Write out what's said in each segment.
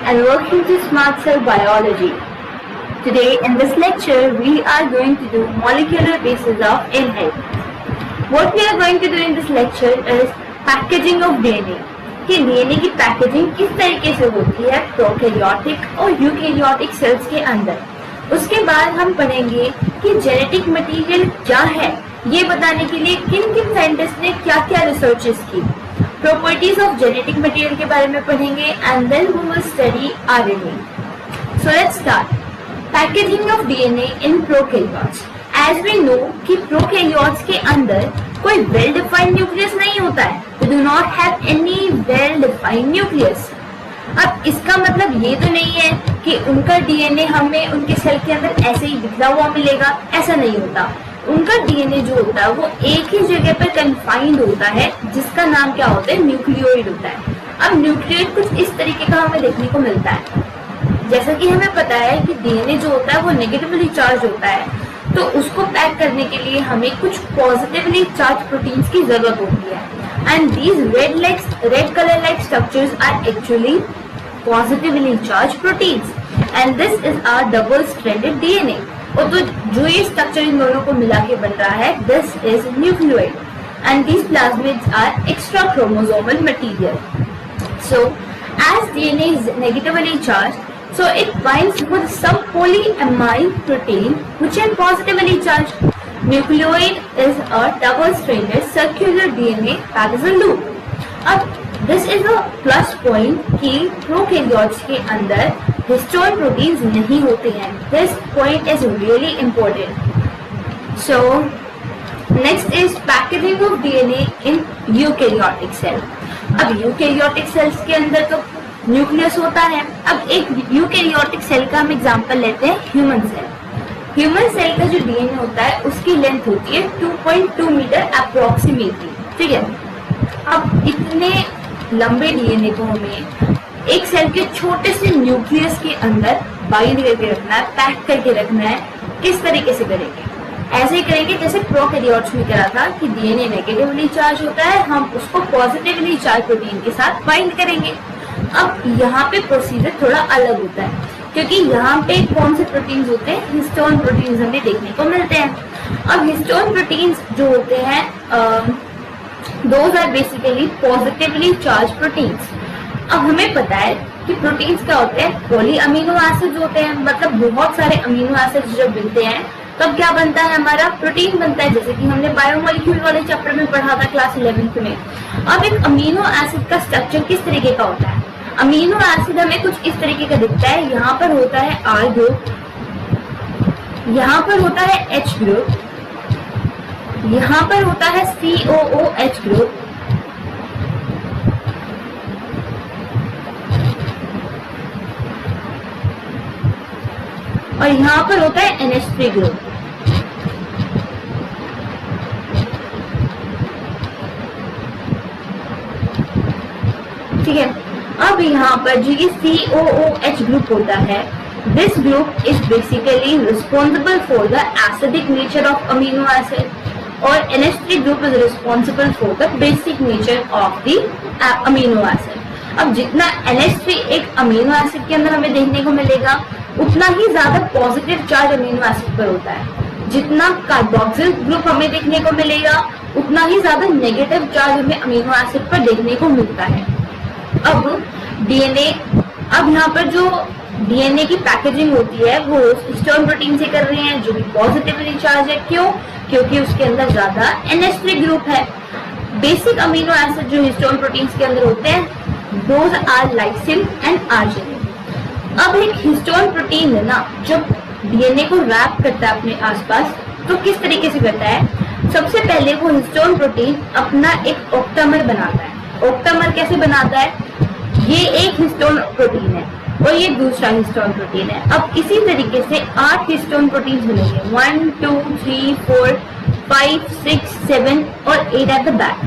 and welcome to Smart Cell Biology. Today in this lecture we are going to do molecular basis of inhale. What we are going to do in this lecture is packaging of DNA. कि DNA की packaging किस तरीके से होती है prokaryotic और eukaryotic cells के अंदर. उसके बाद हम पढ़ेंगे कि जेनेटिक मटेरियल क्या है, ये बताने के लिए किन किन साइंटिस्ट ने क्या क्या रिसर्चेस की. प्रॉपर्टीज ऑफ जेनेटिक मटेरियल के बारे में पढ़ेंगे and then we will study RNA. So let's start. Packaging of DNA in prokaryotes. As we know कि प्रोकैरियोट्स के अंदर कोई वेल डिफाइंड न्यूक्लियस नहीं होता है. We do not have any well defined nucleus. अब इसका मतलब ये तो नहीं है कि उनका डीएनए हमें उनके सेल के अंदर ऐसे ही बिखरा हुआ मिलेगा, ऐसा नहीं होता. उनका डीएनए जो होता है वो एक ही जगह पर कन्फाइंड होता है जिसका नाम क्या होता है, न्यूक्लियोइड होता है. अब न्यूक्लियोइड कुछ इस तरीके का हमें देखने को मिलता है. जैसा कि हमें पता है कि डीएनए जो होता है वो नेगेटिवली चार्ज होता है, तो उसको पैक करने के लिए हमें कुछ पॉजिटिवली चार्ज प्रोटीन्स की जरूरत होती है. And these red colour like structures are actually positively charge proteins and this is our double stranded DNA. और तो जो ये स्ट्रक्चर इन दोनों को मिला के बन रहा है, this is nucleoid and these plasmids are extra chromosomal material. So as DNA is negatively charge, so it binds with some polyamide protein which are positively charged. Nucleoid is a double-stranded circular DNA that is a loop. अब this is a plus point कि prokaryotes के अंदर histone proteins नहीं होते हैं. This point is really important. So next is packaging of DNA in eukaryotic cell. अब eukaryotic cells के अंदर तो न्यूक्लियस होता है. अब एक यूकैरियोटिक सेल का हम एग्जांपल लेते हैं, ह्यूमन सेल. ह्यूमन सेल का जो डीएनए होता है उसकी लेंथ होती है 2.2 मीटर अप्रोक्सीमेटली. ठीक है. अब इतने लंबे डीएनए को हमें एक सेल के छोटे से न्यूक्लियस के अंदर बाइंड करके रखना है, पैक करके रखना है. किस तरीके से करेंगे? ऐसे ही करेंगे जैसे प्रोकैरियोट्स में करा था कि डीएनए नेगेटिवली चार्ज होता है, हम उसको पॉजिटिवली चार्ज प्रोटीन के साथ बाइंड करेंगे. अब यहाँ पे प्रोसीजर थोड़ा अलग होता है क्योंकि यहाँ पे कौन से प्रोटीन्स होते हैं, हिस्टोन प्रोटीन्स हमें देखने को मिलते हैं. अब हिस्टोन प्रोटीन्स जो होते हैं those are basically positively charge proteins. अब हमें पता है कि प्रोटीन्स क्या होते हैं, पॉली अमीनो एसिड्स होते हैं. मतलब बहुत सारे अमीनो एसिड्स जब मिलते हैं तब क्या बनता है, हमारा प्रोटीन बनता है. जैसे कि हमने बायोमोलिक्यूल वाले चैप्टर में पढ़ा था क्लास 11th में. अब एक अमीनो एसिड का स्ट्रक्चर किस तरीके का होता है? अमीनो एसिड हमें कुछ इस तरीके का दिखता है. यहाँ पर होता है R ग्रुप, यहाँ पर होता है H ग्रुप, यहाँ पर होता है COOH ग्रुप, और यहाँ पर होता है NH3 ग्रुप. ठीक है. अब यहाँ पर जो ये COOH ग्रुप होता है, this group is basically responsible for the acidic nature of amino acid और NH3 group is responsible for the basic nature of the amino acid. अब जितना NH3 एक अमीनो एसिड के अंदर हमें देखने को मिलेगा उतना ही ज्यादा पॉजिटिव चार्ज अमीनो एसिड पर होता है. जितना कार्बोक्सिल ग्रुप हमें देखने को मिलेगा उतना ही ज्यादा नेगेटिव चार्ज हमें अमीनो एसिड पर देखने को मिलता है. अब डीएनए, अब यहाँ पर जो डीएनए की पैकेजिंग होती है वो हिस्टोन प्रोटीन से कर रहे हैं जो भी पॉजिटिवली चार्ज है. क्यों? क्योंकि उसके अंदर ज्यादा NH3 ग्रुप है. बेसिक अमीनो एसिड जो हिस्टोन प्रोटीन्स के अंदर होते हैं those are lysine and arginine. अब एक हिस्टोन प्रोटीन है ना, जब डीएनए को रैप करता है अपने आसपास तो किस तरीके से करता है? सबसे पहले वो हिस्टोन प्रोटीन अपना एक ऑक्टामर बनाता है. ऑक्टामर कैसे बनाता है? ये एक हिस्टोन प्रोटीन है और ये दूसरा हिस्टोन प्रोटीन है. अब इसी तरीके से 8 हिस्टोन प्रोटीन्स बनेंगे, 1 2 3 4 5 6 7 और 8 एट द बैक.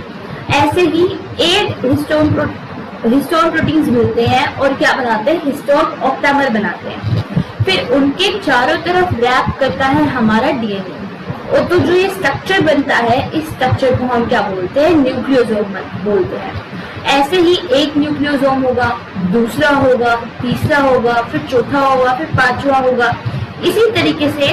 ऐसे ही 8 हिस्टोन प्रोटीन्स मिलते हैं और क्या बनाते हैं, हिस्टोन ऑक्टामर बनाते हैं. फिर उनके चारों तरफ रैप करता है हमारा डीएनए. और तो जो ये स्ट्रक्चर बनता है, इस स्ट्रक्चर को हम क्या बोलते हैं, न्यूक्लियोसोम बोलते हैं. ऐसे ही एक न्यूक्लियोसोम होगा, दूसरा होगा, तीसरा होगा, फिर चौथा होगा, फिर पांचवा होगा। इसी तरीके से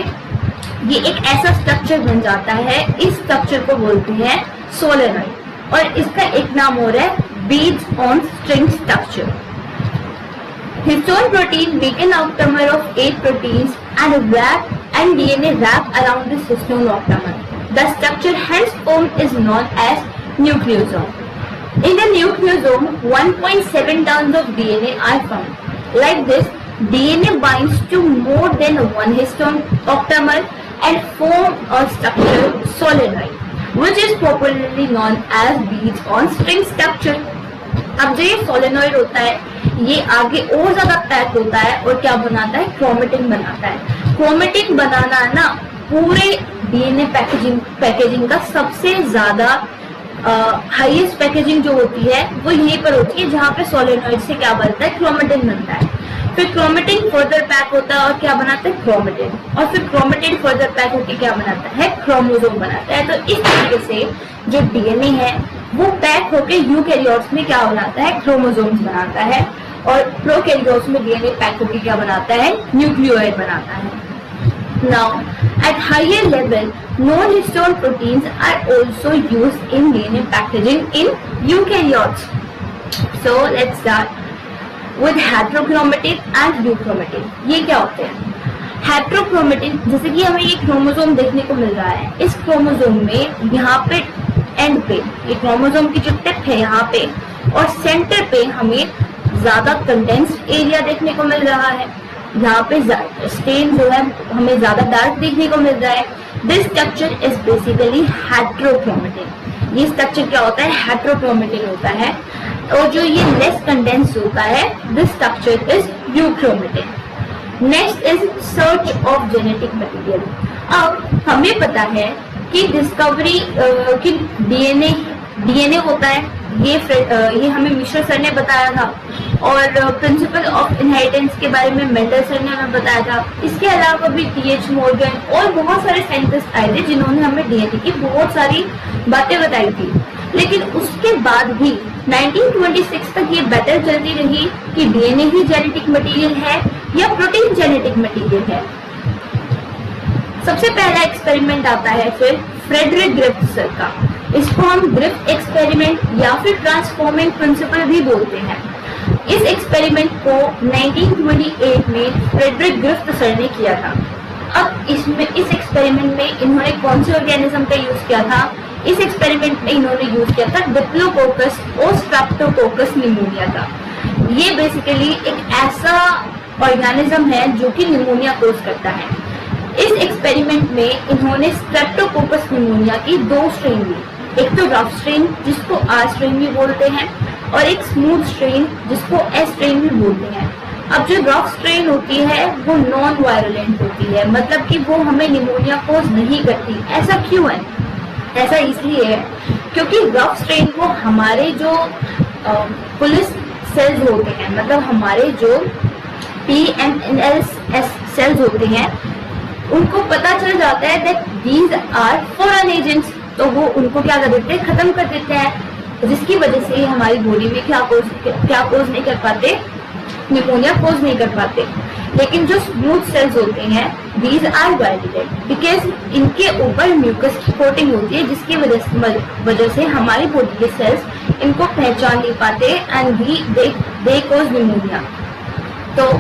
ये एक ऐसा स्ट्रक्चर बन जाता है। इस स्ट्रक्चर को बोलते हैं सोलेनॉइड और इसका एक नाम और है beads on string structure. Histone protein make an octamer of 8 proteins and DNA wrap around this histone octamer. The structure hence formed is known as nucleosome. In the nucleosome, 1.7 tons of DNA are found. Like this, DNA binds to more than one histone octamer and form a structure solenoid, which is popularly known as beads on string structure. अब जो ये solenoid होता है ये आगे और ज्यादा pack होता है और क्या बनाता है, क्रोमेटिन बनाता है। क्रोमेटिन बनाना ना पूरे डीएनए पैकेजिंग का सबसे ज्यादा हाईएस्ट पैकेजिंग जो होती है वो यहीं पर होती है, जहाँ पे सोलेनॉइड से क्या बनता है, क्रोमेटिन बनता है। फिर क्रोमेटिन फर्दर पैक होता है और क्या बनाता है, क्रोमेटिन, और फिर क्रोमेटिन फर्दर पैक होकर क्या बनाता है, क्रोमोसोम बनाता है। तो इस तरीके से जो डीएनए है वो पैक होकर यूकैरियोट्स में क्या बनाता है, क्रोमोसोम्स बनाता है, और प्रोकैरियोट्स में डीएनए पैक होकर क्या बनाता है, न्यूक्लियोइड बनाता है। Now, at higher level, non-histone proteins are also used in DNA packaging in eukaryotes. So let's start with heterochromatin and euchromatin. ये क्या होते हैं? हेट्रोक्रोमेटिन, जैसे कि हमें ये क्रोमोसोम देखने को मिल रहा है, इस क्रोमोसोम में यहाँ पे एंड पे ये क्रोमोसोम की जो टिप है यहाँ पे और सेंटर पे हमें ज्यादा कंडेंस्ड एरिया देखने को मिल रहा है। यहाँ पे स्टेन जो है हमें ज्यादा डार्क देखने को मिल रहा है। This structure is basically heterochromatin. ये स्ट्रक्चर क्या होता है, हेट्रोक्रोमेटिन होता है। और जो ये लेस कंडेंस्ड होता है, this structure is euchromatin. Next is search of genetic material. अब हमें पता है कि डिस्कवरी कि डीएनए होता है, ये हमें मिश्र सर ने बताया था, और प्रिंसिपल ऑफ इनहेरिटेंस के बारे में मेंडल सर ने हमें बताया था। इसके अलावा भी टीएच मॉर्गन और बहुत सारे साइंटिस्ट आए थे जिन्होंने हमें डीएनए की बहुत सारी बातें बताई थी। लेकिन उसके बाद भी 1926 तक ये बैटल चलती रही कि डीएनए ही जेनेटिक मटेरियल है या प्रोटीन जेनेटिक मटेरियल है। सबसे पहला एक्सपेरिमेंट आता है फिर फ्रेडरिक ग्रिफ्थ सर का। इसको हम ग्रिफ्थ एक्सपेरिमेंट या फिर ट्रांसफॉर्मिंग प्रिंसिपल भी बोलते हैं। इस एक्सपेरिमेंट को 1928 में फ्रेडरिक ग्रिफ्थ सर ने किया था। अब इस एक्सपेरिमेंट में इन्होंने कौन से ऑर्गेनिज्म का यूज किया था? इस एक्सपेरिमेंट में इन्होंने यूज किया था डिप्लोकोकस और स्ट्रेप्टोकोकस निमोनिया का। ये बेसिकली एक ऐसा ऑर्गेनिज्म है जो कि निमोनिया कोज करता है। इस एक्सपेरिमेंट में इन्होंने स्ट्रेप्टोकोकस निमोनिया की 2 स्ट्रेन ली, एक तो रफ स्ट्रेन जिसको आर स्ट्रेन भी बोलते हैं और एक स्मूथ स्ट्रेन जिसको एस स्ट्रेन भी बोलते हैं। अब जो रफ स्ट्रेन होती है वो नॉन वायरुलेंट होती है, मतलब कि वो हमें निमोनिया कोज नहीं करती। ऐसा क्यों है? ऐसा इसलिए है क्योंकि रफ स्ट्रेन को हमारे जो पुलिस सेल्स होते हैं, मतलब हमारे जो PMNS सेल्स होते हैं, उनको पता चल जाता है that these are foreign agents, तो वो उनको क्या कर देते हैं, खत्म कर देते हैं, जिसकी वजह से हमारी बॉडी में क्या कोज नहीं कर पाते, निमोनिया कोज नहीं कर पाते। लेकिन जो स्मूथ सेल्स होते हैं दीज आर वायरुलेंट बिकॉज इनके ऊपर म्यूकस की कोटिंग होती है, जिसकी वजह से हमारी बॉडी के सेल्स इनको पहचान नहीं पाते एंड दे कोज निमोनिया। तो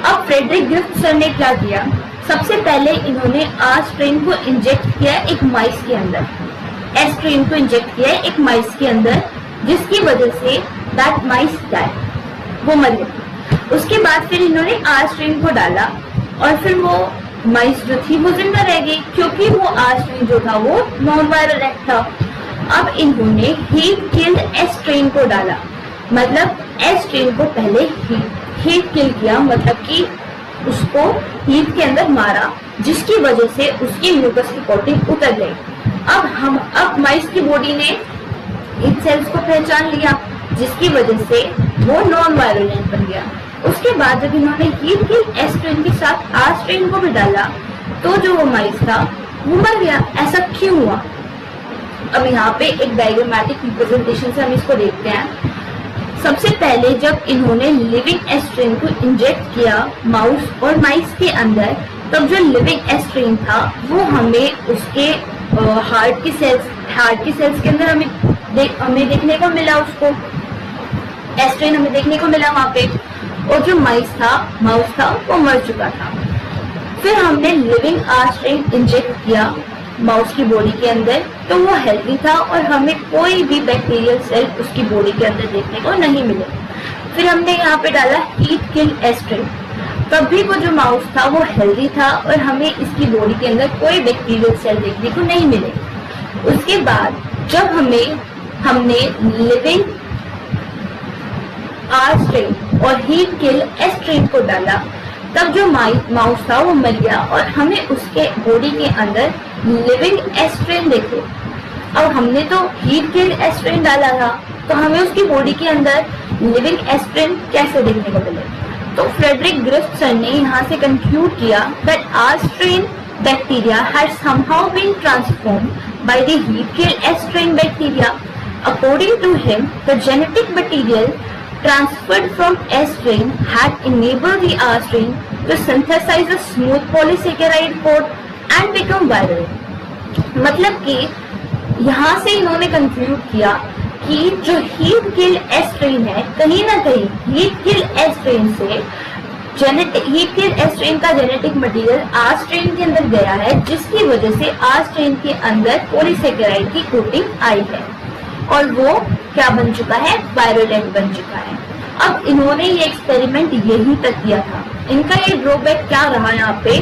अब फ्रेडरिक ग्रिफ्थ सर ने क्या किया, सबसे पहले इन्होंने आर स्ट्रेन को इंजेक्ट किया एक माइस के अंदर, एस स्ट्रेन को इंजेक्ट किया एक माइस के अंदर, जिसकी वजह से दैट माइस डाई, वो मर गई। उसके बाद फिर इन्होंने आर स्ट्रेन को डाला और फिर वो माइस जो थी वो जिंदा रह गई, क्योंकि वो आर स्ट्रेन जो था वो नॉन वायरुलेंट था। अब इन्होंने हीट किल्ड एस स्ट्रेन को डाला, मतलब एस स्ट्रेन को पहले हीट किल किया, मतलब कि उसको हीट के अंदर मारा, जिसकी वजह से उसकी म्यूकस की कोटिंग उतर गई। अब माइस की बॉडी ने इन सेल्स को पहचान लिया, जिसकी वजह से वो नॉन वायरुलेंट बन गया। उसके बाद जब इन्होंने हीट किल एस स्ट्रेन के साथ आर स्ट्रेन को भी डाला, तो जो वो माइस था वो मर गया। ऐसा क्यों हुआ? अब यहाँ पे एक डायग्रामेटिक रिप्रेजेंटेशन से हम इसको देखते हैं। सबसे पहले जब इन्होंने लिविंग एस्ट्रिन को इंजेक्ट किया माउस और माइस के अंदर, तब जो लिविंग एस्ट्रिन था वो हमें उसके हार्ट की सेल्स के अंदर हमें देखने को मिला, उसको एस्ट्रिन हमें देखने को मिला वहां पे। और जो माउस था वो मर चुका था। फिर हमने लिविंग एस्ट्रिन इंजेक्ट किया माउस की बॉडी के अंदर, तो वो हेल्दी था और हमें कोई भी बैक्टीरियल सेल उसकी बॉडी के अंदर देखने को नहीं मिले। फिर हमने यहाँ पे डाला हीट किल एस्ट्रिन, तब भी वो जो माउस था वो हेल्दी था और हमें इसकी बॉडी के अंदर कोई बैक्टीरियल सेल देखने को नहीं मिले। उसके बाद जब हमने लिविंग एस्ट्रिन और हीट किल एस्ट्रिन को डाला, तब जो माउस था वो मर गया और हमें उसके बॉडी के अंदर लिविंग एस्ट्रिन देखो। अब हमने तो हीट किल एस्ट्रिन डाला था, तो हमें उसकी बॉडी के अंदर लिविंग एस्ट्रिन कैसे देखने को मिले? तो फ्रेडरिक ग्रिफ्थ सर ने यहाँ से कंक्लूड किया that एस्ट्रिन bacteria had somehow been transformed by the heat kill estrine bacteria. According to him, the genetic material transferred from estrine had enabled the estrine to synthesize a smooth polysaccharide coat and become viral. मतलब कि यहाँ से इन्होंने conclude किया कि जो heat kill एस्ट्रिन है, कहीं ना कहीं हीट किल एस्ट्रिन का जेनेटिक मटेरियल एस्ट्रिन के अंदर गया है, जिसकी वजह से एस्ट्रिन के अंदर पॉलीसैकेराइड की कोटिंग आई है और वो क्या बन चुका है? वायरोलेंट बन चुका है। अब इन्होंने ये एक्सपेरिमेंट यही तक किया था। इनका ये ड्रॉबैक क्या रहा यहाँ पे,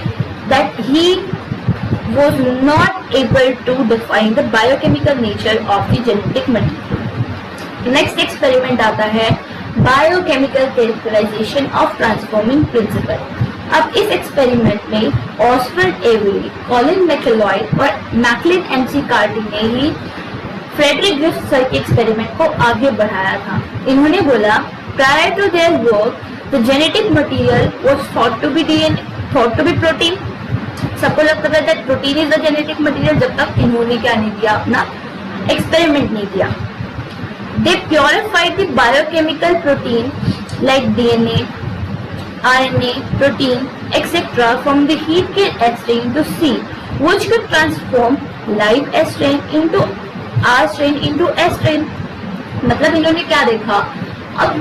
that he was not able to define the biochemical nature of the genetic material. Next experiment आता है biochemical characterization of transforming principle. अब इस एक्सपेरिमेंट में ऑस्वर्ड एवरी, कॉलिन मैकलॉयड और मैकलिन एमसी कार्टी ने ही फ्रेडरिक ग्रिफ्थ सर के experiment को आगे बढ़ाया था। इन्होंने बोला, prior to their work, the genetic material was thought to be protein. सबको लगता था that protein is the genetic material, जब तक इन्होंने क्या नहीं किया, अपना एक्सपेरिमेंट नहीं किया। They purified the biochemical protein like DNA, RNA, protein, etc. from the heat kill estrine to see which could transform live estrine into estrine. मतलब इन्होंने क्या देखा, अब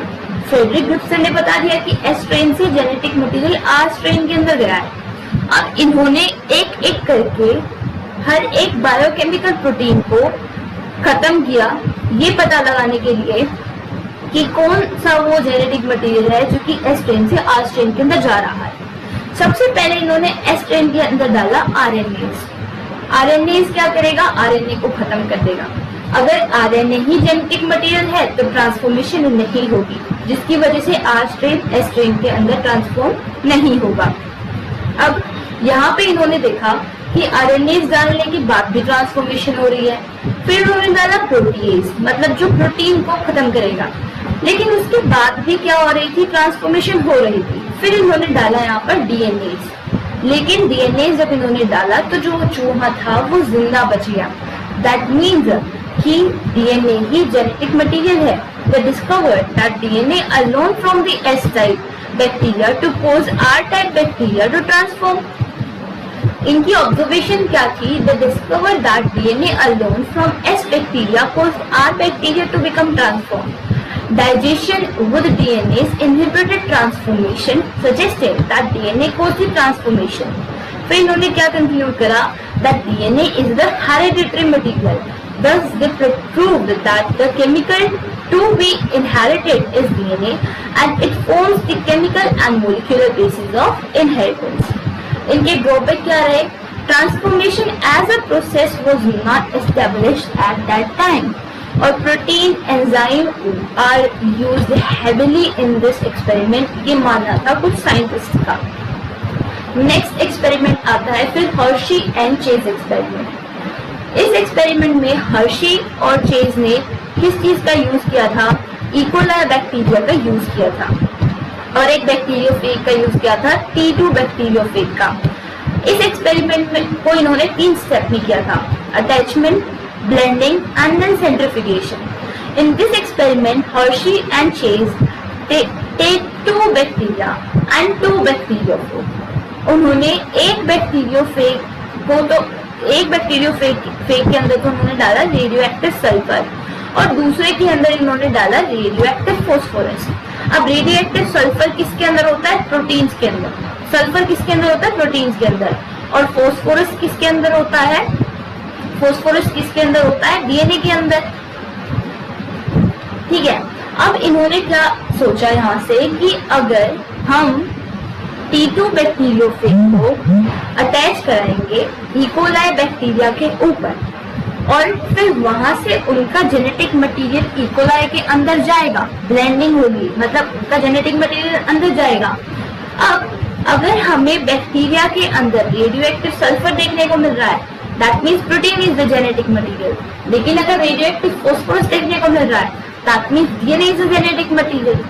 फ्रेडरिक ग्रिफ्थ सर ने बता दिया कि एस्ट्रिन से जेनेटिक मटेरियल एस्ट्रिन के अंदर गया है। अब इन्होंने एक एक करके हर एक बायोकेमिकल प्रोटीन को खत्म किया, ये पता लगाने के लिए कि कौन सा वो जेनेटिक मटेरियल है जो कि एस्ट्रिन से एस्ट्रिन के अंदर जा रहा है। सबसे पहले इन्होंने एस्ट्रिन के अंदर डाला आरएनएस। आरएनएस क्या करेगा? आरएनए को खत्म कर देगा। अगर आरएनए ही जेनेटिक मटेरियल है तो ट्रांसफॉर्मेशन नहीं होगी, जिसकी वजह से एस्ट्रिन के अंदर ट्रांसफॉर्म नहीं होगा। अब यहाँ पे इन्होंने देखा कि आरएनएस डालने के बाद भी ट्रांसफॉर्मेशन हो रही है। फिर उन्होंने डाला प्रोटीएज, मतलब जो प्रोटीन को खत्म करेगा, लेकिन उसके बाद भी क्या हो रही थी? ट्रांसफॉर्मेशन हो रही थी। फिर इन्होंने डाला यहाँ पर डीएनएस, लेकिन डीएनएस जब इन्होंने डाला तो जो चूहा था वो जिंदा बच गया। दैट मीन्स कि डीएनए ही जेनेटिक मटेरियल है। They discovered that DNA alone from the S-type bacteria to cause R-type bacteria to transform. इनकी ऑब्जर्वेशन क्या थी? They discovered that DNA alone from S bacteria caused R bacteria to become transformed. Digestion with DNA's inhibited transformation suggested that DNA caused the transformation. फिर इन्होंने क्या conclude करा? That DNA is the hereditary material. Thus, they proved that the chemical to be inherited is DNA, and it forms the chemical and molecular basis of inheritance. इनके drawback क्या रहे? Transformation as a process was not established at that time, और protein enzyme are used heavily in this experiment. ये मानना था कुछ scientist का। Next experiment आता है फिर हर्शी एंड चेज एक्सपेरिमेंट। इस एक्सपेरिमेंट में हर्शी और चेज ने किस चीज का यूज किया था? इकोलाई बैक्टीरिया का यूज किया था, और एक बैक्टीरियोफेज का यूज किया था, T2 बैक्टीरियोफेज का। इस एक्सपेरिमेंट में को इन्होंने 3 स्टेप में किया था: attachment, blending and then centrifugation. In this experiment, Hershey and Chase take two bacteria and two bacteriophage. उन्होंने एक बैक्टीरियोफेज के अंदर तो उन्होंने डाला रेडियोएक्टिव सल्फर और दूसरे के अंदर इन्होंने डाला रेडियोएक्टिव फास्फोरस। अब रेडियोएक्टिव सल्फर किसके अंदर होता है? प्रोटीन्स के अंदर। सल्फर किसके अंदर होता है? प्रोटीन्स के अंदर। और फास्फोरस किसके अंदर होता है? फास्फोरस किसके अंदर होता है? डीएनए के अंदर। ठीक है, अब इन्होंने क्या सोचा यहाँ से कि अगर हम T2 बैक्टीरियोफेज को अटैच कराएंगे इकोलाई बैक्टीरिया के ऊपर और फिर वहां से उनका जेनेटिक मटेरियल इकोलाई के अंदर जाएगा, ब्लेंडिंग होगी, मतलब उनका जेनेटिक मटेरियल अंदर जाएगा। अब अगर हमें बैक्टीरिया के अंदर रेडियोएक्टिव सल्फर देखने को मिल रहा है, that means protein is the genetic material. लेकिन अगर रेडियोएक्टिव फास्फोरस देखने को मिल रहा है, that means DNA is the genetic material.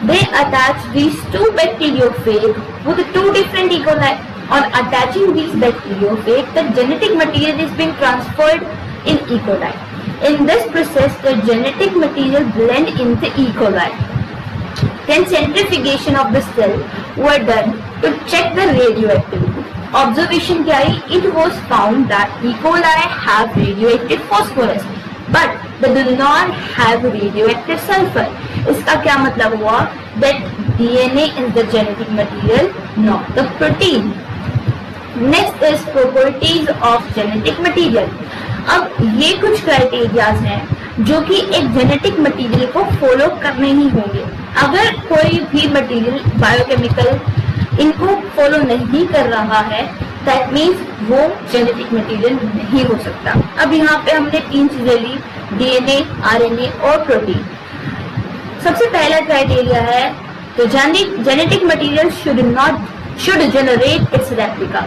They attach these two bacteriophage with two different E. coli. On attaching these bacteriophage, the genetic material is being transferred in E. coli. In this process, the genetic material blend in the E. coli. Then centrifugation of the cell were done to check the radioactivity. Observation क्या है? It was found that E. coli have radioactive phosphorus, but they do not have radioactive sulfur. इसका क्या मतलब हुआ? That DNA is the genetic material, not the protein. Next is properties of genetic material. अब ये कुछ criterias हैं जो कि एक जेनेटिक मटेरियल को फॉलो करने ही होंगे। अगर कोई भी मटेरियल बायोकेमिकल इनको फॉलो नहीं कर रहा है, दैट मीन्स वो जेनेटिक मटेरियल नहीं हो सकता। अब यहाँ पे हमने तीन चीजें ली, डीएनए, आरएनए और प्रोटीन। सबसे पहला क्राइटेरिया है तो genetic material should generate it's replica.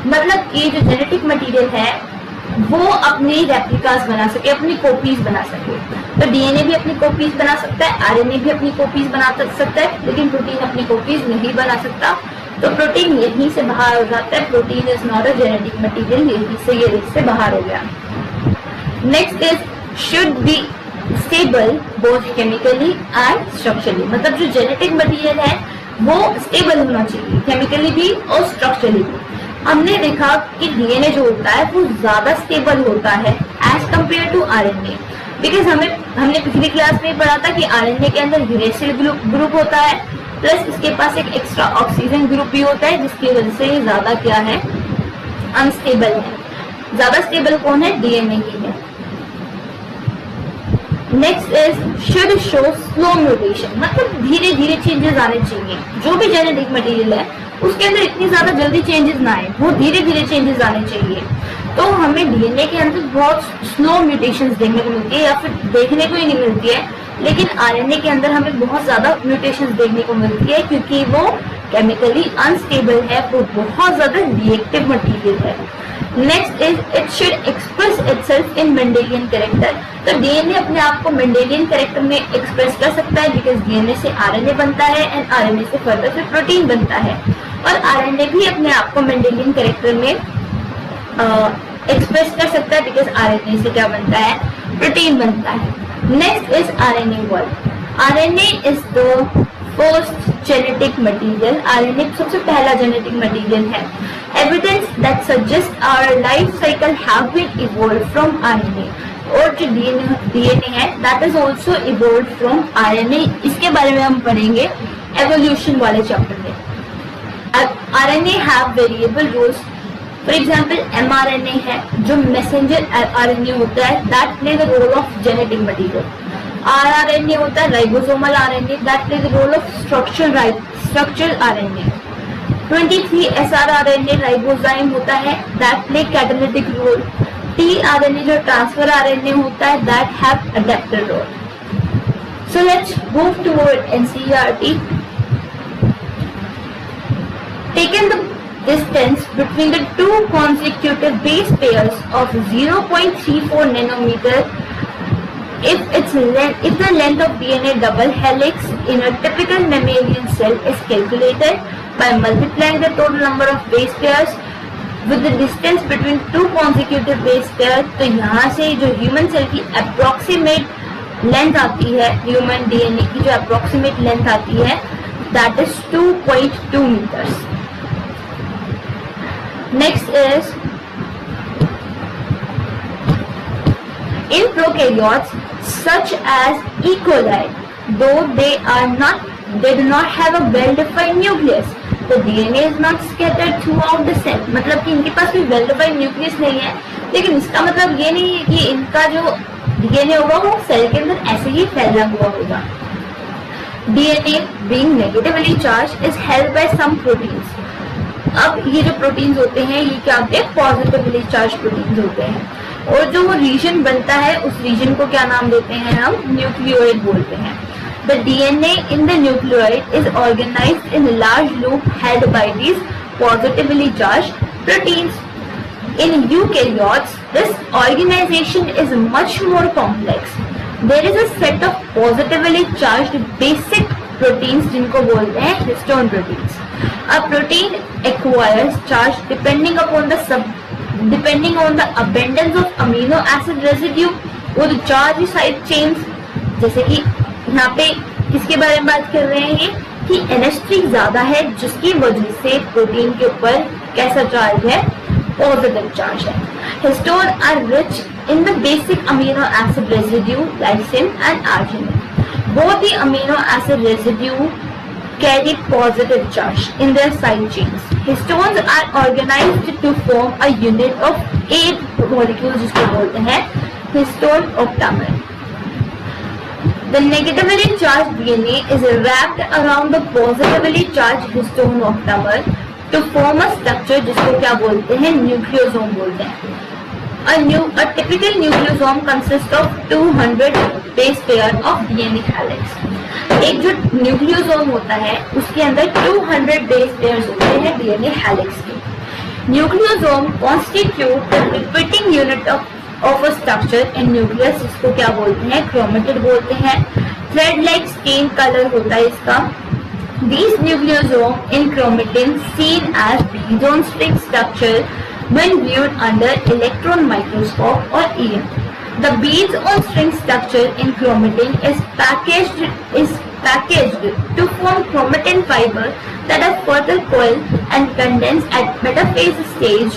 मतलब कि जो जेनेटिक मटेरियल है वो अपनी रेप्लिकास बना सके, अपनी कॉपीज बना सके। तो डीएनए भी अपनी कॉपीज बना सकता है, आरएनए भी अपनी कॉपीज बना सकता है, लेकिन प्रोटीन अपनी कॉपीज नहीं बना सकता। तो प्रोटीन यहीं से बाहर हो जाता है। Protein is not a genetic material, यहीं से ये लिस्ट से बाहर हो गया। Next is should be stable both chemically and structurally. मतलब जो जेनेटिक मटेरियल है वो स्टेबल होना चाहिए, केमिकली भी और स्ट्रक्चरली भी। हमने देखा कि डीएनए जो होता है वो ज्यादा स्टेबल होता है as compare to RNA, because हमने पिछली क्लास में पढ़ा था कि आरएनए के अंदर यूरेसिल ग्रुप होता है, प्लस इसके पास एक एक्स्ट्रा ऑक्सीजन ग्रुप भी होता है, जिसकी वजह से ये ज्यादा क्या है? अनस्टेबल है। ज्यादा स्टेबल कौन है? डीएनए ही है। Next is should show slow mutation. मतलब धीरे धीरे चेंजेस आने चाहिए। जो भी जेनेटिक मटेरियल है उसके अंदर इतनी ज्यादा जल्दी चेंजेस ना आए, वो धीरे धीरे चेंजेस आने चाहिए। तो हमें डीएनए के अंदर बहुत स्लो म्यूटेशंस देखने को मिलती है या फिर देखने को ही नहीं मिलती है, लेकिन आरएनए के अंदर हमें बहुत ज्यादा म्यूटेशंस देखने को मिलती है क्योंकि वो केमिकली अनस्टेबल है, वो बहुत ज्यादा रिएक्टिव मटेरियल है। Next is it should express itself in Mendelian character. तो डीएनए अपने आप को मेंडेलियन कैरेक्टर में एक्सप्रेस कर सकता है, बिकॉज डीएनए से आरएनए बनता है एंड आरएनए से फर्दर फिर प्रोटीन बनता है, और आरएनए भी अपने आप को मेंडेलियन कैरेक्टर में एक्सप्रेस कर सकता है, बिकॉज आरएनए से क्या बनता है? प्रोटीन बनता है। Next is RNA world. RNA is the first genetic material. RNA सबसे पहला जेनेटिक मटेरियल है। Evidence that suggest our life cycle have been evolved from RNA. और जो डीएनए है that is also evolved from RNA. इसके बारे में हम पढ़ेंगे एवोल्यूशन वाले चैप्टर में। RNA have variable roles. For example mRNA है जो मैसेंजर आरएनए होता है, that play the role of genetic material. RRNA होता है ribosomal RNA, that play the role of structural RNA. 23 S rRNA ribozyme होता है, that play catalytic role. TRNA जो transfer RNA होता है, that have adapter role. So let's move toward NCERT. Taken the distance between the two consecutive base pairs of 0.34 nanometer, if the length of DNA double helix in a typical mammalian cell is calculated by multiplying the total number of base pairs with the distance between two consecutive base pairs, तो यहाँ से जो human cell की approximate length आती है human DNA की, जो approximate length आती है that is 2.2 metres. Next is in prokaryotes such as E. coli, though they do not have a well-defined nucleus, the DNA is not scattered throughout the cell। मतलब कि इनके पास कोई well-defined nucleus नहीं है, लेकिन इसका मतलब ये नहीं है कि इनका जो DNA होगा वो सेल के अंदर ऐसे ही फैला हुआ होगा। DNA being negatively charged is held by some proteins। अब ये जो प्रोटीन्स होते हैं ये क्या होते हैं, पॉजिटिवली चार्ज प्रोटीन्स होते हैं, और जो वो रीजन बनता है उस रीजन को क्या नाम देते हैं, हम न्यूक्लियोइड बोलते हैं। The DNA in the nucleoid is organised in large loop held by these positively charge proteins. In eukaryotes this organisation is much more complex. There is a set of positively charged basic proteins जिनको बोलते हैं histone proteins. A protein acquires charge depending on the abundance of amino acid residue or the charge side chains। जैसे कि यहाँ पे किसके बारे में बात कर रहे हैं ये, कि NH3 ज्यादा है जिसकी वजह से प्रोटीन के ऊपर कैसा चार्ज है, पॉजिटिव चार्ज है। Histone are rich in the basic amino acid residue lysine and arginine। Both the amino acid residue carry positive charge in their side chains। Histones are organized to form a unit of 8 molecules जिसको बोलते हैं histone octamer। The negatively charged DNA is wrapped around the positively charged histone octamer to form a structure जिसको क्या बोलते हैं, nucleosome बोलते हैं। A typical nucleosome consists of 200 base pair of DNA helix। एक जो न्यूक्लियोसोम होता है उसके अंदर 200 बेस पेयर्स होते हैं डीएनए हेलिक्स के। Nucleosome constitute the repeating unit of a structure in nucleus, जिसको क्या बोलते हैं, क्रोमेटिड बोलते हैं। थ्रेड लाइक स्टेन कलर होता है इसका। These nucleosome in chromatin seen as beads on string structure when viewed under electron microscope or EM। The beads on string structure in chromatin is packaged to form chromatin fiber that are further coiled and condensed at metaphase stage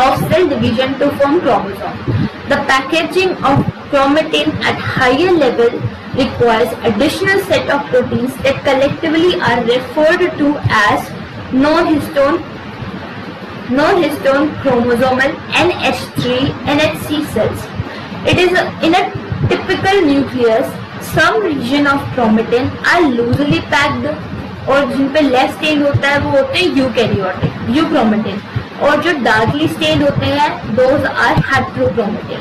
of cell division to form chromosome। The packaging of chromatin at higher level requires additional set of proteins that collectively are referred to as non-histone chromosomal NH3 NHC cells। It is in a typical nucleus some region of chromatin are loosely packed, और जिन पे less stand होता है वो होते हैं eukaryotic euchromatin, और जो darkly stand होते हैं दोज आर हेट्रोक्रोमेटिन।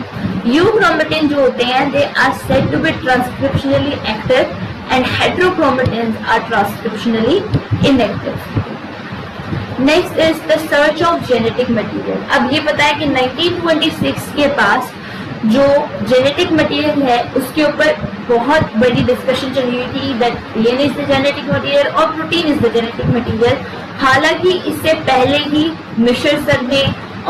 यूक्रोमेटिन जो होते हैं they are said to be transcriptionally active and heterochromatin are transcriptionally inactive. Next is the search of genetic material. अब ये पता है कि 1926 के पास जो जेनेटिक मटेरियल है उसके ऊपर बहुत बड़ी डिस्कशन चल रही थी that DNA is the genetic material और protein is the genetic material. हालांकि इससे पहले ही मिशर सर ने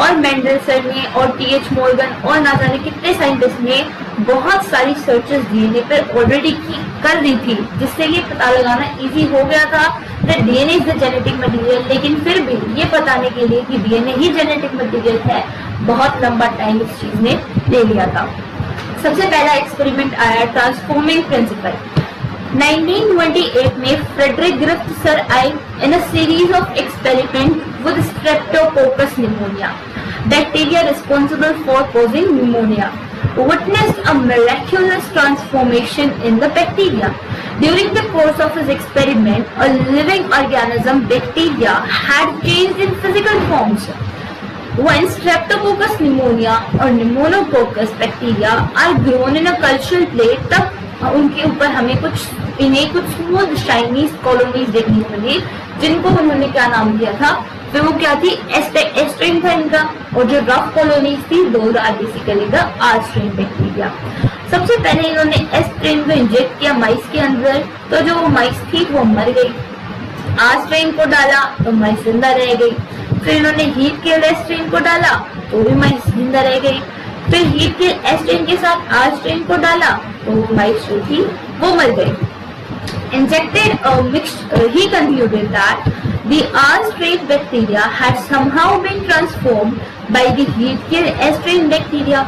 और मेंडल सर ने और टीएच मॉर्गन और ना जाने कितने साइंटिस्ट ने बहुत सारी सर्चेस डीएनए पर ऑलरेडी कर रही थी, जिससे ये पता लगाना इजी हो गया था that DNA is the genetic material. लेकिन फिर भी ये बताने के लिए कि डीएनए ही जेनेटिक मटेरियल है बहुत लंबा टाइम इस चीज ने ले लिया था। सबसे पहला एक्सपेरिमेंट आया ट्रांसफॉर्मिंग प्रिंसिपल। 1928 में फ्रेडरिक ग्रिफ्थ सर आए in a series of experiment with Streptococcus pneumonia, bacteria responsible for causing pneumonia, witnessed a miraculous transformation in the bacteria. During the course of his experiment, a living organism, bacteria, had changed in physical forms. When Streptococcus pneumonia or Pneumococcus bacteria are grown in a cultural plate, तब उनके ऊपर हमें इन्हें कुछ smooth shiny colonies देखने को मिली, जिनको उन्होंने क्या नाम दिया था, फिर वो क्या थी, एस्ट्रेन था इनका, और जो रफ कॉलोनीज थी those are basically the R strain bacteria. सबसे पहले इन्होंने एस्ट्रेन को इंजेक्ट किया माइस के अंदर, तो जो माइस थी वो मर गई। आर्स्ट्रेन को डाला तो माइस जिंदा रह गई। फिर इन्होंने हीट किल्ड एस्ट्रेन को डाला तो भी माइस जिंदा रह गई। फिर हीट किल्ड एस्ट्रेन के साथ आर्स्ट्रेन को डाला तो वाइफ जो थी वो मर गई. Injected he concluded that the R-strain bacteria had somehow been transformed by the heat kill S-strain bacteria.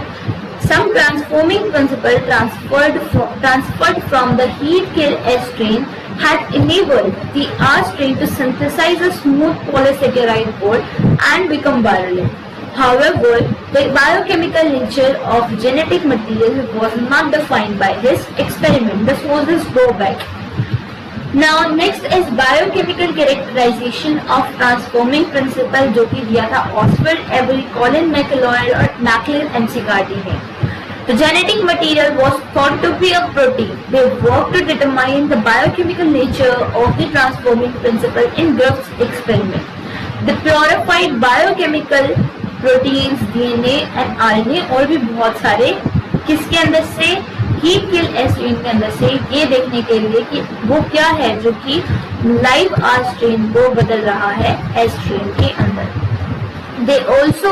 Some transforming principle transferred from the heat kill S-strain had enabled the R-strain to synthesize a smooth polysaccharide core and become virulent. However, the biochemical nature of genetic material was not defined by his experiment. This was his drawback. Now next is biochemical characterization of transforming principle जो कि दिया था Oswald Avery, Colin McLeod और Maclean McCarthy ने. The genetic material was thought to be a protein. They worked to determine the biochemical nature of the transforming principle in Grubb's experiment. The purified biochemical proteins, DNA and RNA और भी बहुत सारे किसके अंदर से, heat kill S-strain के अंदर से, ये देखने के लिए कि वो क्या है जो कि लाइव R-strain को बदल रहा है S-strain के अंदर. They also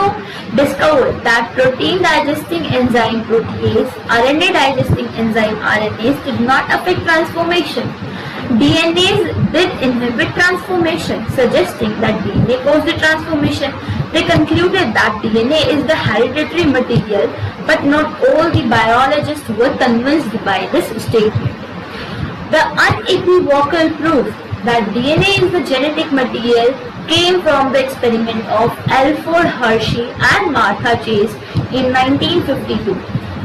discovered that protein digesting enzyme protease, RNA digesting enzyme RNase did not affect transformation. DNAs did inhibit transformation, suggesting that DNA caused the transformation. They concluded that DNA is the hereditary material, but not all the biologists were convinced by this statement. The unequivocal proof that DNA is the genetic material came from the experiment of Alfred Hershey and Martha Chase in 1952.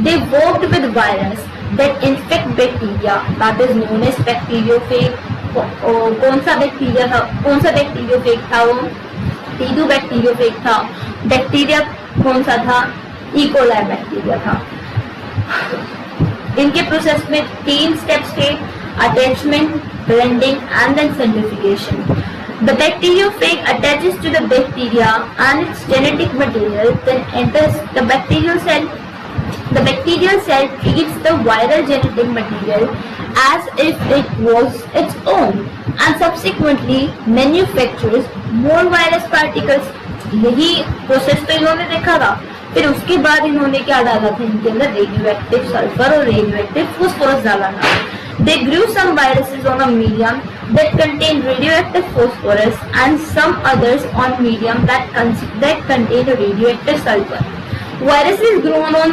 They worked with virus that infect bacteria, that is known as bacteriophage. कौन सा bacteriophage था वो? टीडू bacteriophage था. Bacteria कौन सा था? E coli bacteria था. इनके प्रोसेस में 3 स्टेप्स थे: attachment, blending and then centrifugation. The bacteriophage attaches to the bacteria and its genetic material, then enters the bacterial cell. The bacterial cell treats the viral genetic material as if it was its own and subsequently manufactures more virus particles. यही process तो इन्होंने देखा था. फिर उसके बाद इन्होंने क्या डाला था इनके अंदर? रेडियोएक्टिव सल्फर और रेडियोएक्टिव फास्फोरस डाला था. They grew some viruses on a medium that contained radioactive phosphorus and some others on medium that contained radioactive sulfur. Viruses grown on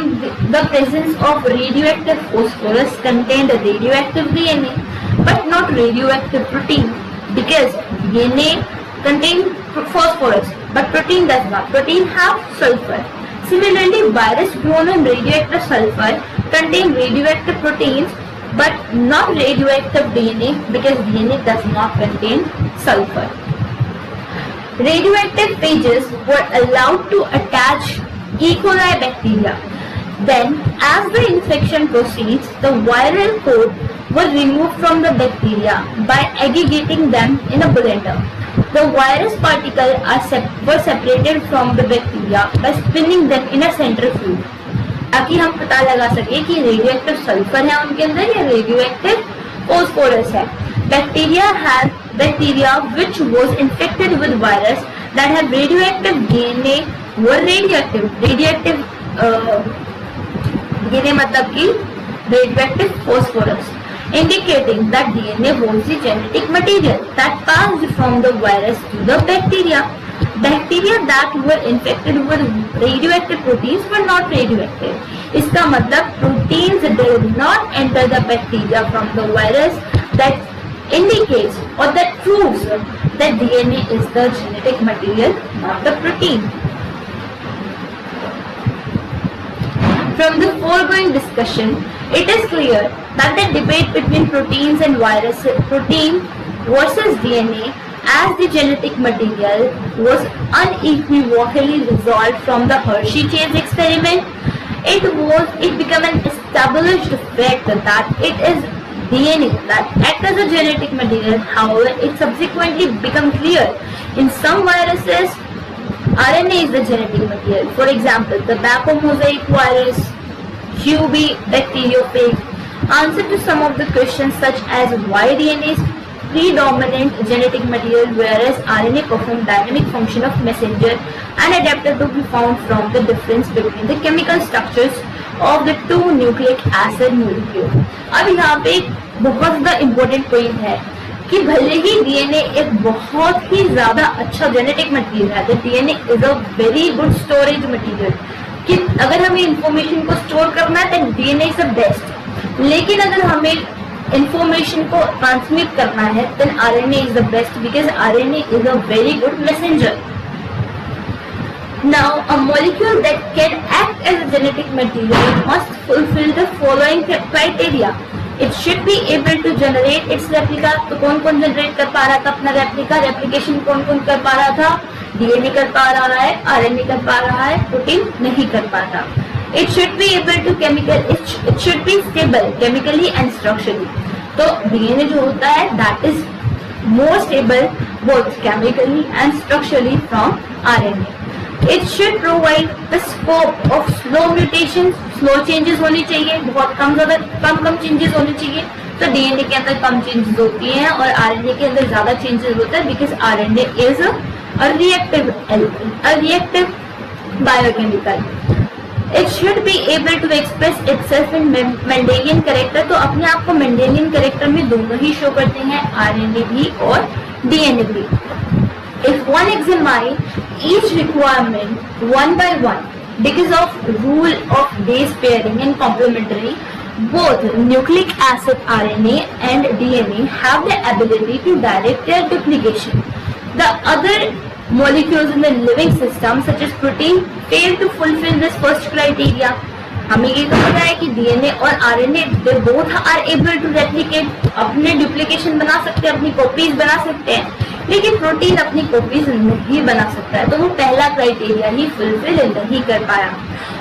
the presence of radioactive phosphorus contained radioactive DNA but not radioactive protein, because DNA contains phosphorus but protein does not. Protein have sulfur. Similarly, virus grown on radioactive sulfur contain radioactive proteins but not radioactive DNA, because DNA does not contain sulfur. Radioactive phages were allowed to attach E. coli bacteria. Then, as the infection proceeds, the viral coat was removed from the bacteria by aggregating them in a blender. The virus particles were separated from the bacteria by spinning them in a centrifuge. ताकि हम पता लगा सके कि radioactive sulphur है उनके अंदर या रेडियोएक्टिव फास्फोरस है. Bacteria which was infected with virus that had radioactive DNA were radioactive. Radioactive DNA मतलब कि radioactive phosphorus, indicating that DNA was the genetic material that passed from the virus to the bacteria. Bacteria that were infected with radioactive proteins were not radioactive. इसका मतलब proteins did not enter the bacteria from the virus. That indicates or that proves that DNA is the genetic material, not the protein. From the foregoing discussion, it is clear that the debate between proteins and viruses, protein versus DNA as the genetic material, was unequivocally resolved from the Hershey-Chase experiment. It became an established fact that it is DNA that acts as a genetic material. However, it subsequently became clear in some viruses, RNA is the genetic material. For example, the tobacco mosaic virus, QB bacteriophage. Answer to some of the questions such as why DNA is predominant genetic material whereas RNA performs dynamic function of messenger and adapter to be found from the difference between the chemical structures of the two nucleic acid molecule. अब यहाँ पे बहुत ज़्यादा important point है कि भले ही DNA एक बहुत ही ज्यादा अच्छा जेनेटिक मटेरियल है, DNA is a very good storage material, कि अगर हमें इंफॉर्मेशन को स्टोर करना है तो डीएनए इज द बेस्ट, लेकिन अगर हमें इंफॉर्मेशन को ट्रांसमिट करना है then RNA is the best, because RNA is a very good messenger. Now, a molecule that can act as a genetic material must fulfill the following criteria. It should be able to generate its replica. तो कौन कौन generate कर पा रहा था अपना replica? Replication कौन कौन कर पा रहा था? डीएनए कर पा रहा है, आरएनए कर पा रहा है, प्रोटीन नहीं कर पाता. It should be able to it should be stable chemically and structurally. तो डीएनए जो होता है that is more stable both chemically and structurally from RNA. It should provide the scope of slow mutations. Slow changes होनी चाहिए, बहुत कम changes होने चाहिए. तो डीएनए के अंदर कम चेंजेस होती हैं और आरएनए के अंदर ज्यादा चेंजेस होता है, because RNA is a reactive biochemical. It should be able to express itself in Mendelian character. तो अपने आप को Mendelian character में दोनों ही शो करते हैं, आरएनए भी और डीएनए भी. If one examine each requirement one by one, because of rule of base pairing and complementary, both nucleic acid RNA and DNA have the ability to direct their duplication. The other molecules in the living system, such as protein, fail to fulfill this first criteria. हमें ये तो पता है कि DNA और RNA they both are able to replicate, अपने duplication बना सकते हैं, अपनी कॉपीज बना सकते हैं, लेकिन प्रोटीन अपनी कॉपीज नहीं बना सकता है. तो वो पहला क्राइटेरिया ही फुलफिल नहीं कर पाया.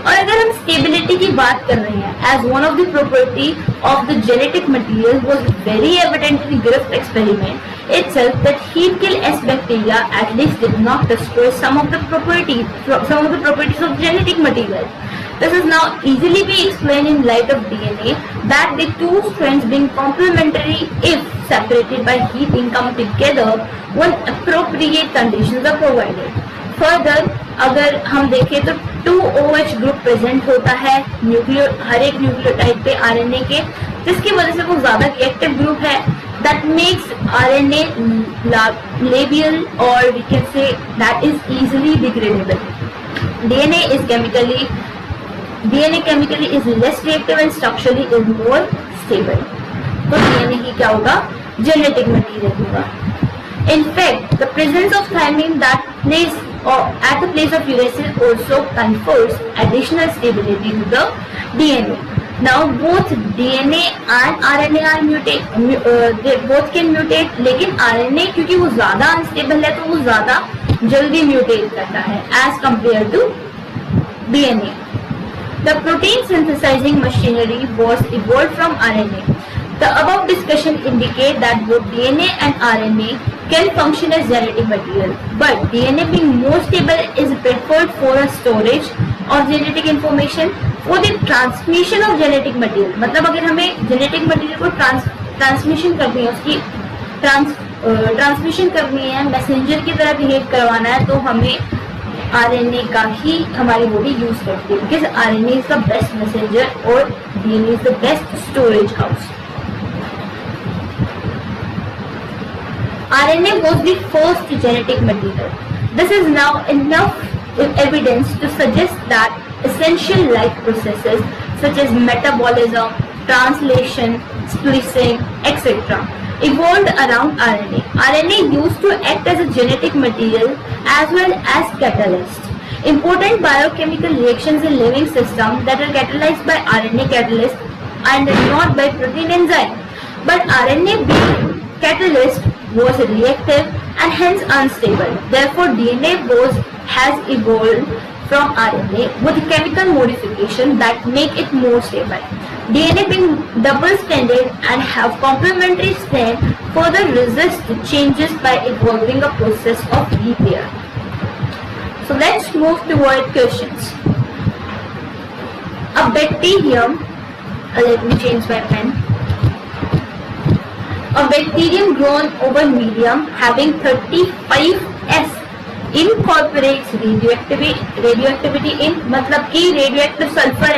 और अगर हम स्टेबिलिटी की बात कर रहे हैं, as one of the property of the genetic material was very evident in Griffith experiment itself that heat kill S bacteria at least did not destroy some of the properties of genetic material. This is now easily be explained in light of DNA that the two strands being complementary if separated by heating come together when appropriate conditions are provided. Further, अगर हम देखें तो 2OH group present होता है हर एक nucleotide पे RNA के, जिसकी वजह से वो ज्यादा रिएक्टिव ग्रुप है. That makes RNA labial, or we can say that is easily degradable. DNA chemically is less reactive and structurally is more stable. तो DNA ही क्या होगा? Genetic material होगा. In fact, the presence of thymine at the place of uracil also confers additional stability to the DNA. Now both DNA and RNA are they both can mutate, लेकिन RNA क्योंकि वो ज्यादा unstable है तो वो ज्यादा जल्दी म्यूटेट करता है as compared to DNA. The protein synthesizing machinery was evolved from RNA. The above discussion indicate that both DNA and RNA can function as genetic material, but DNA being more stable is preferred for a storage of genetic information. For the transmission of genetic material, मतलब अगर हमें genetic material को transmission करनी है, उसकी transmission करनी है, messenger की तरह बिहेव करवाना है, तो हमें आरएनए का ही हमारी बॉडी यूज करती है, because RNA is the best messenger और DNA is the best storage house. RNA was the first genetic material. This is now enough evidence to suggest that essential life processes such as metabolism, translation, splicing, etc. evolved around RNA. RNA used to act as a genetic material as well as catalyst. Important biochemical reactions in living systems that are catalyzed by RNA catalyst and not by protein enzyme. But RNA being catalyst was reactive and hence unstable. Therefore, DNA has evolved from RNA with chemical modification that make it more stable. DNA being double-stranded and have complementary strand further resist changes by evolving a process of repair. So let's move toward questions. A bacterium, let me change my pen. A bacterium grown over medium having 35S incorporates radioactivity in, मतलब कि radioactive sulphur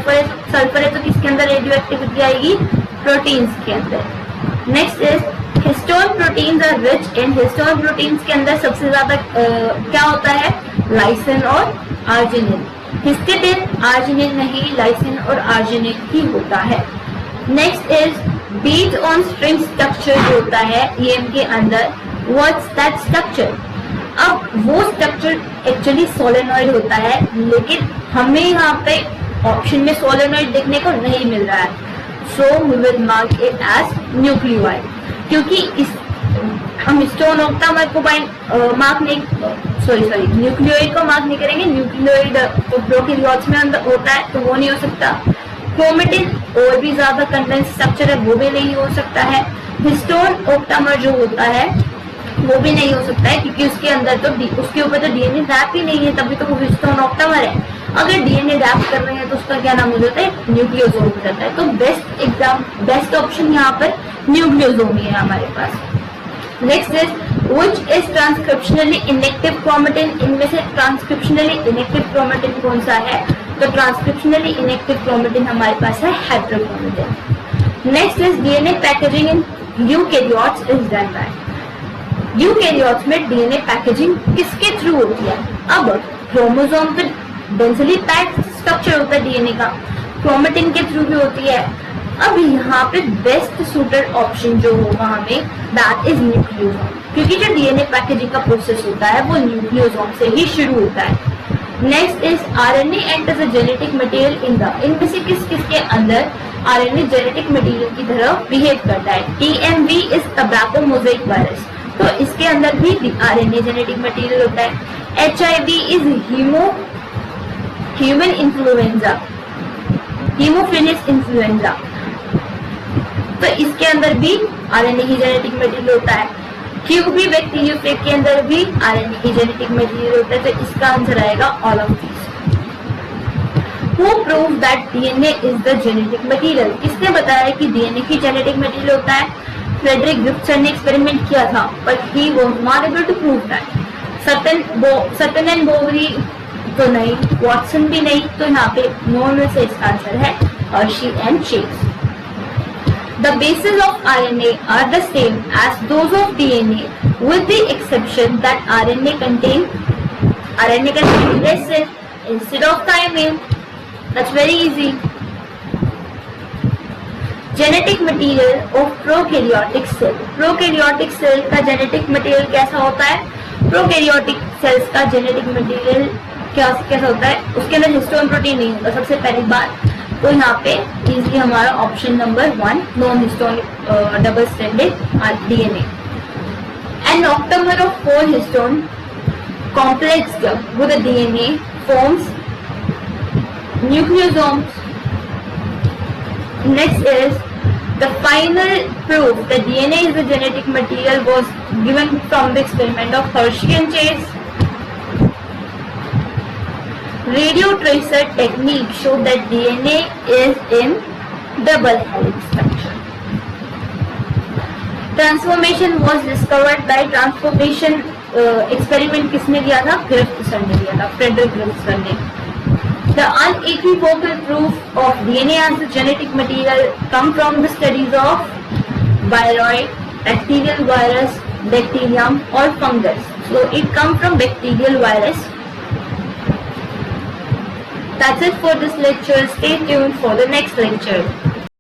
है, sulphur है तो किसके अंदर radioactivity आएगी? Proteins के अंदर। Next is histone proteins are rich in, histone proteins के अंदर सबसे ज्यादा क्या होता है? लाइसिन और आर्जिनिन। हिस्टिडिन आर्जिनिन नहीं, लाइसिन और आर्जिनिन ही होता है। Next is bead on string structure जो होता है EM के अंदर, व्हाट्स दैट स्ट्रक्चर? अब वो स्ट्रक्चर एक्चुअली सोलेनॉइड होता है, लेकिन हमें यहाँ पे ऑप्शन में सोलेनॉइड देखने को नहीं मिल रहा है, so we will mark it as nucleoid, क्योंकि हम हिस्टोन ऑक्टामर को मार्क नहीं, न्यूक्लियोइड को मार्क नहीं करेंगे। न्यूक्लियोइड तो प्रोकैरियोट्स में अंदर होता है तो वो नहीं हो सकता। क्रोमेटिन और भी ज्यादा कंडेंस स्ट्रक्चर है, वो भी नहीं हो सकता है। हिस्टोन ऑक्टामर जो होता है वो भी नहीं हो सकता है, क्योंकि उसके अंदर तो उसके ऊपर तो डीएनए रैप ही नहीं है, तभी तो वो हिस्टोन ऑक्टामर है। अगर डीएनए रैप कर रहे हैं तो उसका क्या नाम हो जाता है? न्यूक्लियोसोम हो जाता है। तो बेस्ट ऑप्शन यहाँ पर न्यूक्लियोसोम ही है हमारे पास। Next is which is transcriptionally inactive chromatin, इनमें से ट्रांसक्रिप्शनली इनएक्टिव क्रोमेटिन कौन सा है? तो ट्रांसक्रिप्शनली इनएक्टिव क्रोमेटिन हमारे पास है heterochromatin. Next is DNA packaging in eukaryotes is done by, eukaryotes में डीएनए पैकेजिंग किसके थ्रू होती है? अब क्रोमोसोम पे डेंसली पैक्ड स्ट्रक्चर होता है डीएनए का, क्रोमेटिन के थ्रू भी होती है। अब यहाँ पे बेस्ट सूटेड ऑप्शन जो होगा हमें, दैट इज न्यूक्लियोसोम, क्योंकि जो डीएनए पैकेजिंग का प्रोसेस होता है वो न्यूक्लियोसोम से ही शुरू होता है। Next is RNA enters a genetic material in the, इनमें से किसके अंदर आरएनए जेनेटिक मटेरियल की तरह बिहेव करता है? TMV is tobacco mosaic virus, तो इसके अंदर भी आरएनए जेनेटिक मटेरियल होता है। HIV is human influenza, Haemophilus influenza, तो इसके अंदर भी आरएनए की जेनेटिक मटेरियल होता है। QB बैक्टीरियोफेज के अंदर भी आरएनए की जेनेटिक मटेरियल होता है, तो इसका आंसर आएगा all of this. Who proved that DNA is the genetic material? किसने बताया कि डीएनए की जेनेटिक मटेरियल होता है? फ्रेडरिक ग्रिफ्सन ने एक्सपेरिमेंट किया था, but he was not able to prove that. Sutton and Boveri तो नहीं, वॉटसन भी नहीं, तो यहाँ पे नो में से इसका आंसर है Hershey and Chase. The bases of RNA are the same as those of DNA, with the exception that RNA contains resin instead of thymine. That's very easy. Genetic material of prokaryotic cell. Prokaryotic cell का genetic material कैसा होता है? Prokaryotic cells का genetic material कैसा होता है? उसके अंदर हिस्टोन प्रोटीन नहीं होता, सबसे पहली बात। तो यहाँ पे इजीली हमारा option number 1 non histrionic double stranded DNA। An octamer of 4 histone complex with a DNA forms nucleosomes. Next is the final proof that DNA is the genetic material was given from the experiment of Hershey and Chase. Radio tracer technique showed that DNA is in double helix structure. Transformation was discovered by transformation experiment किसने किया था? ग्रिफ्सन ने किया था, Frederick ग्रिफ्सन ने। The unequivocal proof of DNA as the genetic material come from the studies of viroid, bacterial virus, bacterium or fungus. So it come from bacterial virus. That's it for this lecture. Stay tuned for the next lecture.